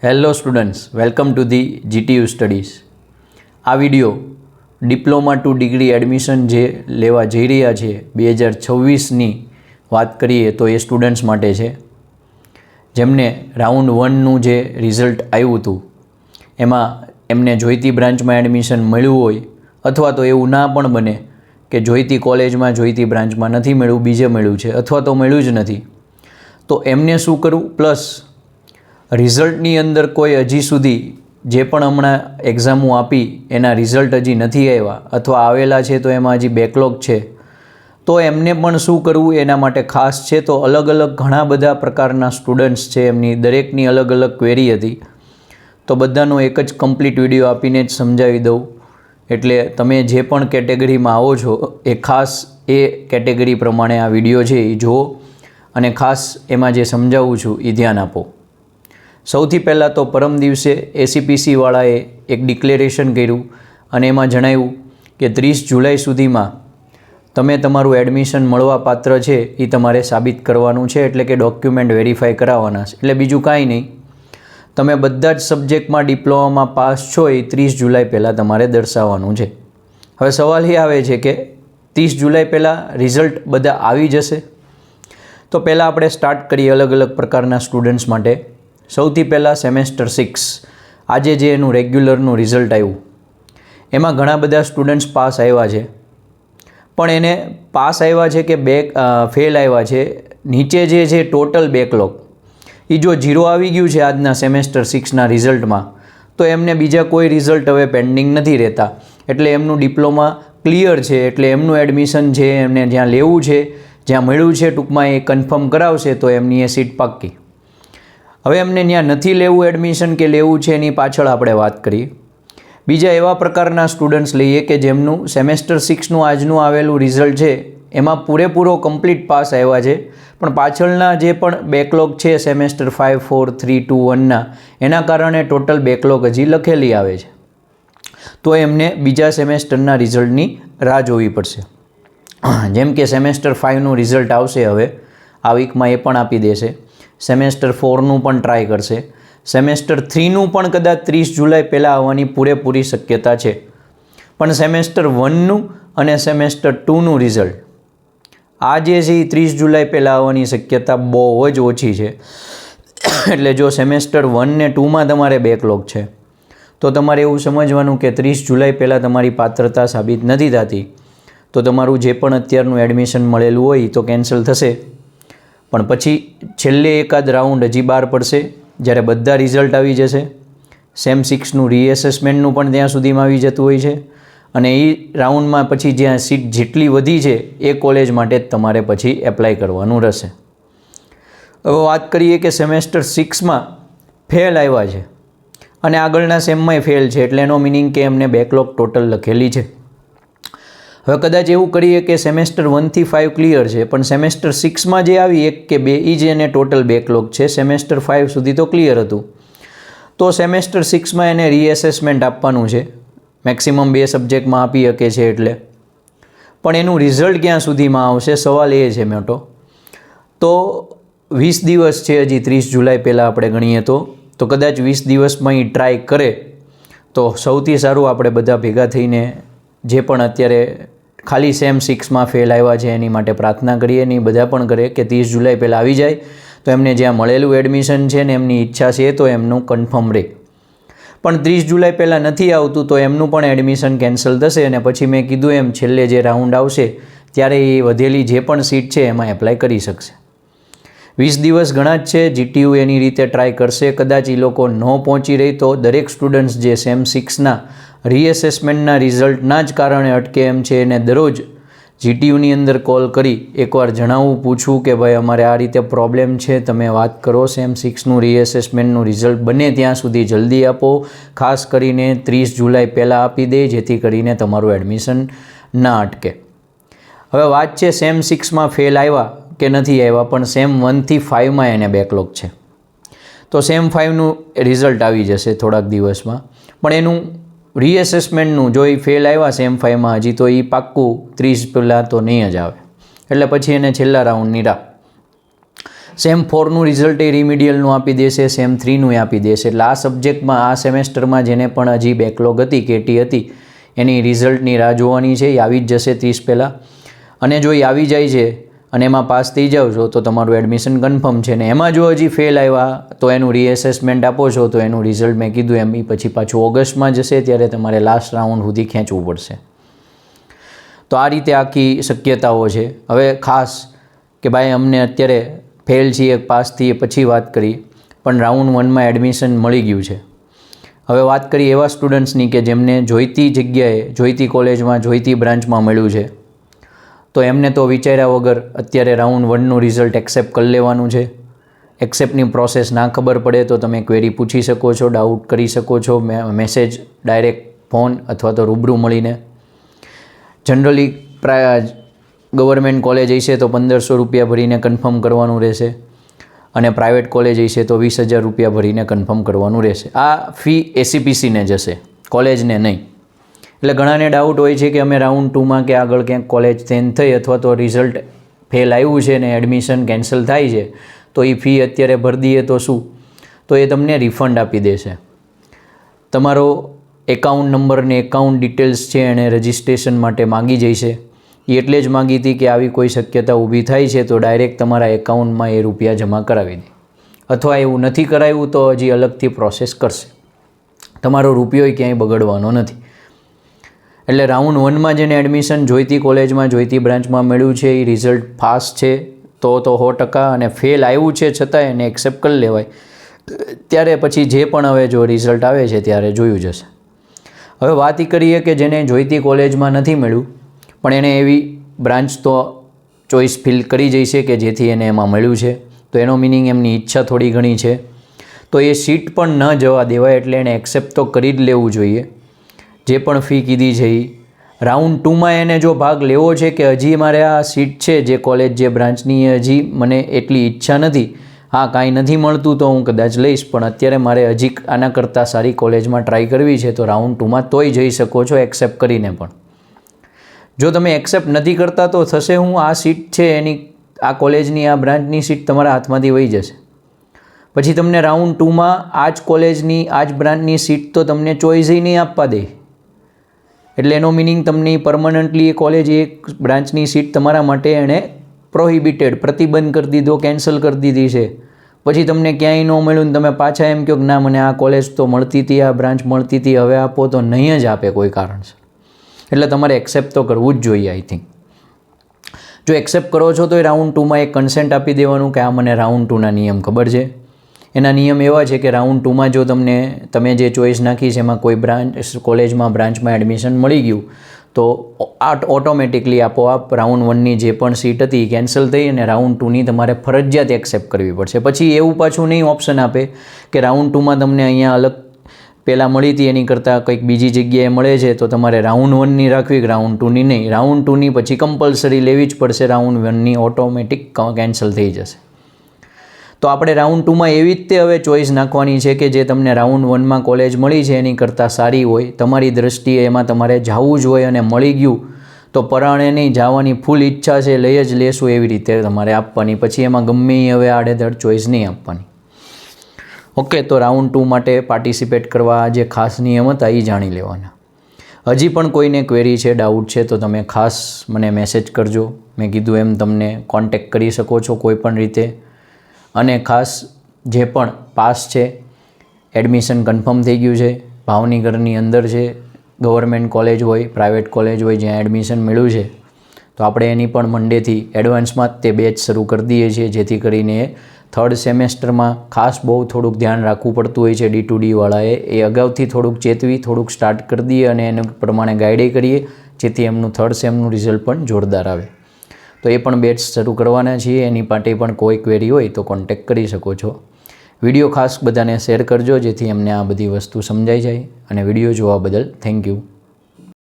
Hello students, welcome to the GTU studies. આ video diploma to degree admission જે લેવા જઈ રહ્યા છે 2026ની વાત કરીએ તો એ સ્ટુડન્ટ્સ માટે છે જેમને રાઉન્ડ 1નું જે રિઝલ્ટ આવ્યું હતું એમાં એમને જોઈતી બ્રાન્ચમાં એડમિશન મળ્યું હોય અથવા તો એવું ના પણ બને કે જોઈતી કોલેજમાં જોઈતી બ્રાન્ચમાં નથી મળ્યું, બીજે મળ્યું છે અથવા તો મળ્યું જ નથી, તો એમને શું કરવું. પ્લસ રિઝલ્ટની અંદર કોઈ હજી સુધી જે પણ હમણાં એક્ઝામો આપી એના રિઝલ્ટ હજી નથી આવ્યા અથવા આવેલા છે તો એમાં હજી બેકલોગ છે, તો એમને પણ શું કરવું એના માટે ખાસ છે. તો અલગ અલગ ઘણા બધા પ્રકારના સ્ટુડન્ટ્સ છે, એમની દરેકની અલગ અલગ ક્વેરી હતી, તો બધાનો એક જ કમ્પ્લીટ વિડીયો આપીને જ સમજાવી દઉં. એટલે તમે જે પણ કેટેગરીમાં આવો છો એ ખાસ એ કેટેગરી પ્રમાણે આ વિડીયો છે એ જુઓ અને ખાસ એમાં જે સમજાવું છું એ ધ્યાન આપો. સૌથી પહેલાં તો પરમ દિવસે ACPCવાળાએ એક ડિક્લેરેશન કર્યું અને એમાં જણાવ્યું કે 30 જુલાઈ સુધીમાં તમે તમારું એડમિશન મળવા પાત્ર છે એ તમારે સાબિત કરવાનું છે, એટલે કે ડોક્યુમેન્ટ વેરીફાઈ કરાવવાના છે. એટલે બીજું કાંઈ નહીં, તમે બધા જ સબ્જેક્ટમાં ડિપ્લોમામાં પાસ છો એ 30 જુલાઈ પહેલાં તમારે દર્શાવવાનું છે. હવે સવાલ એ આવે છે કે 30 જુલાઈ પહેલાં રિઝલ્ટ બધા આવી જશે? તો પહેલાં આપણે સ્ટાર્ટ કરીએ અલગ અલગ પ્રકારના સ્ટુડન્ટ્સ માટે. સૌથી પહેલાં સેમેસ્ટર 6 આજે જે એનું રેગ્યુલરનું રિઝલ્ટ આવ્યું એમાં ઘણા બધા સ્ટુડન્ટ્સ પાસ આવ્યા છે, પણ એને પાસ આવ્યા છે કે ફેલ આવ્યા છે, નીચે જે છે ટોટલ બેકલોગ એ જો 0 આવી ગયું છે આજના સેમેસ્ટર 6ના રિઝલ્ટમાં, તો એમને બીજા કોઈ રિઝલ્ટ હવે પેન્ડિંગ નથી રહેતા, એટલે એમનું ડિપ્લોમા ક્લિયર છે. એટલે એમનું એડમિશન છે એમને જ્યાં લેવું છે, જ્યાં મળ્યું છે ટૂંકમાં એ કન્ફર્મ કરાવશે તો એમની એ સીટ પાક્કી. હવે એમને ત્યાં નથી લેવું એડમિશન કે લેવું છે એની પાછળ આપણે વાત કરીએ. બીજા એવા પ્રકારના સ્ટુડન્ટ્સ લઈએ કે જેમનું સેમેસ્ટર 6નું આજનું આવેલું રિઝલ્ટ છે એમાં પૂરેપૂરો કમ્પ્લીટ પાસ આવ્યા છે, પણ પાછળના જે પણ બેકલોગ છે સેમેસ્ટર 5, 4, 3, 2, 1ના એના કારણે ટોટલ બેકલોગ હજી લખેલી આવે છે, તો એમને બીજા સેમેસ્ટરના રિઝલ્ટની રાહ જોવી પડશે. જેમ કે સેમેસ્ટર 5નું રિઝલ્ટ આવશે હવે આ વીકમાં, એ પણ આપી દેશે. સેમેસ્ટર 4નું પણ ટ્રાય કરશે. સેમેસ્ટર 3નું પણ કદાચ 30 જુલાઈ પહેલાં આવવાની પૂરેપૂરી શક્યતા છે. પણ સેમેસ્ટર 1નું અને સેમેસ્ટર 2નું રિઝલ્ટ આ જે છે એ 30 જુલાઈ પહેલાં આવવાની શક્યતા બહુ જ ઓછી છે. એટલે જો સેમેસ્ટર 1 ને 2માં તમારે બેકલોગ છે તો તમારે એવું સમજવાનું કે 30 જુલાઈ પહેલાં તમારી પાત્રતા સાબિત નથી થતી, તો તમારું જે પણ અત્યારનું એડમિશન મળેલું હોય તો કેન્સલ થશે. પણ પછી છેલ્લે એકાદ રાઉન્ડ હજી બહાર પડશે જ્યારે બધા રિઝલ્ટ આવી જશે. સેમ 6નું રીએસેસમેન્ટનું પણ ત્યાં સુધીમાં આવી જતું હોય છે અને એ રાઉન્ડમાં પછી જ્યાં સીટ જેટલી વધી છે એ કોલેજ માટે જ તમારે પછી એપ્લાય કરવાનું રહેશે. હવે વાત કરીએ કે સેમેસ્ટર 6માં ફેલ આવ્યા છે અને આગળના સેમમાંય ફેલ છે, એટલે એનો મિનિંગ કે એમને બેકલોગ ટોટલ લખેલી છે. હવે કદાચ એવું કરીએ કે સેમેસ્ટર 1 થી 5 ક્લિયર છે, પણ સેમેસ્ટર 6માં જે આવી 1 કે 2 એ જ એને ટોટલ બેકલોગ છે, સેમેસ્ટર 5 સુધી તો ક્લિયર હતું, તો સેમેસ્ટર 6માં એને રીએસેસમેન્ટ આપવાનું છે. મેક્સિમમ 2 સબ્જેક્ટમાં આપી શકે છે એટલે, પણ એનું રિઝલ્ટ ક્યાં સુધીમાં આવશે સવાલ એ છે મોટો. તો 20 દિવસ છે હજી 30 જુલાઈ પહેલાં આપણે ગણીએ તો કદાચ 20 દિવસમાં એ ટ્રાય કરે તો સૌથી સારું. આપણે બધા ભેગા થઈને જે પણ અત્યારે ખાલી સેમ 6માં ફેલ આવ્યા છે એની માટે પ્રાર્થના કરીએ ને એ બધા પણ કરે કે 30 જુલાઈ પહેલાં આવી જાય તો એમને જ્યાં મળેલું એડમિશન છે ને એમની ઈચ્છા છે તો એમનું કન્ફર્મ રહે. પણ 30 જુલાઈ પહેલાં નથી આવતું તો એમનું પણ એડમિશન કેન્સલ થશે અને પછી મેં કીધું એમ છેલ્લે જે રાઉન્ડ આવશે ત્યારે એ વધેલી જે પણ સીટ છે એમાં એપ્લાય કરી શકશે. 20 દિવસ ઘણા જ છે, GTU એની રીતે ટ્રાય કરશે. કદાચ એ લોકો ન પહોંચી રહી તો દરેક સ્ટુડન્ટ્સ જે સેમ 6ના રીએસેસમેન્ટના રિઝલ્ટના જ કારણે અટકે એમ છે એને દરરોજ GTUની અંદર કોલ કરી એકવાર જણાવવું, પૂછવું કે ભાઈ અમારે આ રીતે પ્રોબ્લેમ છે, તમે વાત કરો, સેમ 6નું રીએસેસમેન્ટનું રિઝલ્ટ બને ત્યાં સુધી જલ્દી આપો, ખાસ કરીને 30 જુલાઈ પહેલાં આપી દે જેથી કરીને તમારું એડમિશન ના અટકે. હવે વાત છે સેમ 6માં ફેલ આવ્યા કે નથી આવ્યા, પણ સેમ 1 થી 5માં એને બેકલોગ છે, તો સેમ 5નું રિઝલ્ટ આવી જશે થોડાક દિવસમાં. પણ એનું રીએસેસમેન્ટનું જો એ ફેલ આવ્યા સેમ 5માં હજી તો એ પાક્કું 30 પહેલાં તો નહીં જ આવે, એટલે પછી એને છેલ્લા રાઉન્ડની રાહ. સેમ 4નું રિઝલ્ટ એ રિમિડિયલનું આપી દેશે, સેમ 3નું આપી દેશે. એટલે આ સબ્જેક્ટમાં આ સેમેસ્ટરમાં જેને પણ હજી બેકલોગ હતી, કેટી હતી, એની રિઝલ્ટની રાહ જોવાની છે. એ આવી જ જશે 30 પહેલાં. અને જો એ આવી જાય છે અને એમાં પાસ થઈ જાઓ છો તો તમારું એડમિશન કન્ફર્મ છે. ને એમાં જો હજી ફેલ આવ્યા તો એનું રીએસેસમેન્ટ આપો છો તો એનું રિઝલ્ટ મેં કીધું એમ પછી પાછું ઓગસ્ટમાં જશે, ત્યારે તમારે લાસ્ટ રાઉન્ડ સુધી ખેંચવું પડશે. તો આ રીતે આખી શક્યતાઓ છે. હવે ખાસ કે ભાઈ અમને અત્યારે ફેલ છીએ, પાસ થઈએ પછી વાત કરી, પણ રાઉન્ડ 1માં એડમિશન મળી ગયું છે. હવે વાત કરીએ એવા સ્ટુડન્ટ્સની કે જેમને જોઈતી જગ્યાએ, જોઈતી કોલેજમાં, જોઈતી બ્રાન્ચમાં મળ્યું છે, તો એમને તો વિચાર્યા વગર અત્યારે રાઉન્ડ 1નું રિઝલ્ટ એક્સેપ્ટ કરી લેવાનું છે. એક્સેપ્ટની પ્રોસેસ ના ખબર પડે તો તમે ક્વેરી પૂછી શકો છો, ડાઉટ કરી શકો છો, મેસેજ, ડાયરેક્ટ ફોન અથવા તો રૂબરૂ મળીને. જનરલી ગવર્મેન્ટ કોલેજ હશે તો 1500 રૂપિયા ભરીને કન્ફર્મ કરવાનું રહેશે અને પ્રાઇવેટ કોલેજ હશે તો 20,000 રૂપિયા ભરીને કન્ફર્મ કરવાનું રહેશે. આ ફી એસીપીસીને જશે, કોલેજને નહીં. એટલે ઘણાને ડાઉટ હોય છે કે અમે રાઉન્ડ 2માં કે આગળ ક્યાંક કોલેજ ચેન્જ થઈ અથવા તો રિઝલ્ટ ફેલ આવ્યું છે ને એડમિશન કેન્સલ થાય છે તો એ ફી અત્યારે ભરી દઈએ તો શું? તો એ તમને રિફંડ આપી દેશે. તમારો એકાઉન્ટ નંબર ને એકાઉન્ટ ડિટેલ્સ છે એણે રજિસ્ટ્રેશન માટે માગી જશે. એ એટલે જ માગી હતી કે આવી કોઈ શક્યતા ઊભી થાય છે તો ડાયરેક્ટ તમારા એકાઉન્ટમાં એ રૂપિયા જમા કરાવી દે, અથવા એવું નથી કરાવ્યું તો હજી અલગથી પ્રોસેસ કરશે. તમારો રૂપિયો ક્યાંય બગડવાનો નથી. એટલે રાઉન્ડ 1માં જેને એડમિશન જોઈતી કોલેજમાં, જોઈતી બ્રાન્ચમાં મળ્યું છે, એ રિઝલ્ટ પાસ છે તો 100%, અને ફેલ આવ્યું છે છતાં એને એક્સેપ્ટ કરી લેવાય. ત્યારે પછી જે પણ હવે જો રિઝલ્ટ આવે છે ત્યારે જોયું જશે. હવે વાત એ કરીએ કે જેને જોઈતી કોલેજમાં નથી મળ્યું પણ એણે એવી બ્રાન્ચ તો ચોઈસ ફિલ કરી જશે કે જેથી એને એમાં મળ્યું છે, તો એનો મિનિંગ એમની ઈચ્છા થોડી ઘણી છે, તો એ સીટ પણ ન જવા દેવાય. એટલે એણે એક્સેપ્ટ તો કરી જ લેવું જોઈએ. જે પણ ફી કીધી છે એ રાઉન્ડ 2માં એને જો ભાગ લેવો છે કે હજી મારે આ સીટ છે જે કોલેજ, જે બ્રાન્ચની, હજી મને એટલી ઈચ્છા નથી, હા કાંઈ નથી મળતું તો હું કદાચ લઈશ, પણ અત્યારે મારે હજી આના કરતાં સારી કોલેજમાં ટ્રાય કરવી છે, તો રાઉન્ડ 2માં તોય જઈ શકો છો એક્સેપ્ટ કરીને. પણ જો તમે એક્સેપ્ટ નથી કરતા તો થશે હું, આ સીટ છે એની, આ કોલેજની, આ બ્રાન્ચની સીટ તમારા હાથમાંથી વહી જશે. પછી તમને રાઉન્ડ 2માં આ જ કોલેજની, આ જ બ્રાન્ચની સીટ તો તમને ચોઈસ નહીં આપવા દે. એટલે એનો મિનિંગ તમને પરમનન્ટલી એ કોલેજ, એક બ્રાન્ચની સીટ તમારા માટે એણે પ્રોહિબિટેડ, પ્રતિબંધ કરી દીધો, કેન્સલ કરી દીધી છે. પછી તમને ક્યાંય ન મળ્યું ને તમે પાછા એમ કહો કે ના મને આ કોલેજ તો મળતી હતી, આ બ્રાન્ચ મળતી હતી, હવે આપો, તો નહીં જ આપે કોઈ કારણસર. એટલે તમારે એક્સેપ્ટ તો કરવું જ જોઈએ. આઈ થિંક જો એક્સેપ્ટ કરો છો તો એ રાઉન્ડ 2માં એક કન્સેન્ટ આપી દેવાનું કે આ મને રાઉન્ડ 2ના નિયમ ખબર છે. એના નિયમ એવા છે કે રાઉન્ડ 2માં જો તમે જે ચોઈસ નાખી છે એમાં કોઈ કોલેજમાં, બ્રાન્ચમાં એડમિશન મળી ગયું તો ઓટોમેટિકલી આપોઆપ રાઉન્ડ 1ની જે પણ સીટ હતી કેન્સલ થઈ અને રાઉન્ડ 2ની તમારે ફરજિયાત એક્સેપ્ટ કરવી પડશે. પછી એવું પાછું નહીં ઓપ્શન આપે કે રાઉન્ડ 2માં તમને અહીંયા અલગ પહેલાં મળી હતી એની કરતાં કંઈક બીજી જગ્યાએ મળે છે તો તમારે રાઉન્ડ 1ની રાખવી કે રાઉન્ડ 2ની નહીં. રાઉન્ડ 2ની પછી કમ્પલસરી લેવી જ પડશે, રાઉન્ડ 1ની ઓટોમેટિક કેન્સલ થઈ જશે. તો આપણે રાઉન્ડ 2માં એવી રીતે હવે ચોઈસ નાખવાની છે કે જે તમને રાઉન્ડ 1માં કોલેજ મળી છે એની કરતાં સારી હોય, તમારી દ્રષ્ટિએ એમાં તમારે જવું જ હોય અને મળી ગયું તો પરાણે નહીં, જવાની ફૂલ ઈચ્છા છે, લઈ જ લેશું એવી રીતે તમારે આપવાની. પછી એમાં ગમે હવે આડેધડ ચોઈસ નહીં આપવાની. ઓકે, તો રાઉન્ડ 2 માટે પાર્ટિસિપેટ કરવા જે ખાસ નિયમ હતા એ જાણી લેવાના. હજી પણ કોઈને ક્વેરી છે, ડાઉટ છે તો તમે ખાસ મને મેસેજ કરજો. મેં કીધું એમ તમને કોન્ટેક્ટ કરી શકો છો કોઈ પણ રીતે. અને ખાસ જે પણ પાસ છે, એડમિશન કન્ફર્મ થઈ ગયું છે, ભાવનગરની અંદર છે, ગવર્મેન્ટ કોલેજ હોય, પ્રાઇવેટ કોલેજ હોય, જ્યાં એડમિશન મળ્યું છે તો આપણે એની પણ મંડેથી એડવાન્સમાં જ તે બેચ શરૂ કરી દઈએ છીએ, જેથી કરીને 3rd સેમેસ્ટરમાં ખાસ બહુ થોડુંક ધ્યાન રાખવું પડતું હોય છે. D2D વાળાએ એ અગાઉથી થોડુંક ચેતવી, થોડુંક સ્ટાર્ટ કરી દઈએ અને એને પ્રમાણે ગાઈડે કરીએ, જેથી એમનું 3rd સેમનું રિઝલ્ટ પણ જોરદાર આવે. તો એ પણ બેચ શરૂ કરવાના છીએ. એની માટે પણ કોઈ ક્વેરી હોય તો કોન્ટેક્ટ કરી શકો છો. વિડીયો ખાસ બધાને શેર કરજો જેથી એમને આ બધી વસ્તુ સમજાઈ જાય. અને વિડીયો જોવા બદલ થેન્ક યુ.